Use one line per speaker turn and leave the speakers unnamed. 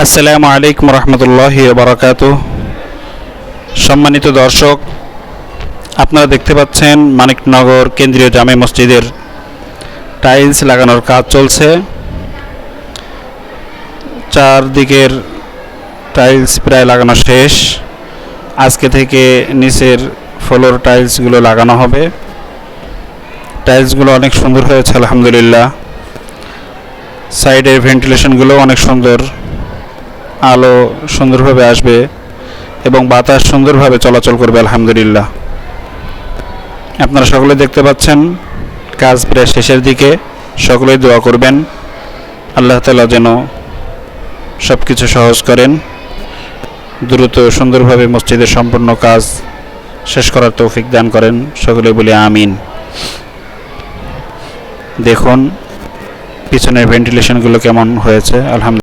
আসসালামু আলাইকুম রহমতুল্লাহি ওয়া বারাকাতুহু। সম্মানিত দর্শক, আপনারা দেখতে পাচ্ছেন মানিকনগর কেন্দ্রীয় জামে মসজিদের টাইলস লাগানোর কাজ চলছে। চারদিকের টাইলস প্রায় লাগানো শেষ। আজকে থেকে নিচের ফ্লোর টাইলসগুলো লাগানো হবে। টাইলসগুলো অনেক সুন্দর হয়েছে আলহামদুলিল্লাহ। সাইডের ভেন্টিলেশনগুলো অনেক সুন্দর, আলো সুন্দরভাবে আসবে এবং বাতাস সুন্দরভাবে চলাচল করবে আলহামদুলিল্লাহ। আপনারা সকলে দেখতে পাচ্ছেন কাজ প্রায় শেষের দিকে। সকলেই দোয়া করবেন আল্লাহ তাআলা যেন সব কিছু সহজ করেন, দ্রুত সুন্দরভাবে মসজিদের সম্পূর্ণ কাজ শেষ করার তৌফিক দান করেন। সকলে বলি আমিন। দেখুন পিছনের ভেন্টিলেশনগুলো কেমন হয়েছে আলহামদুলিল্লাহ।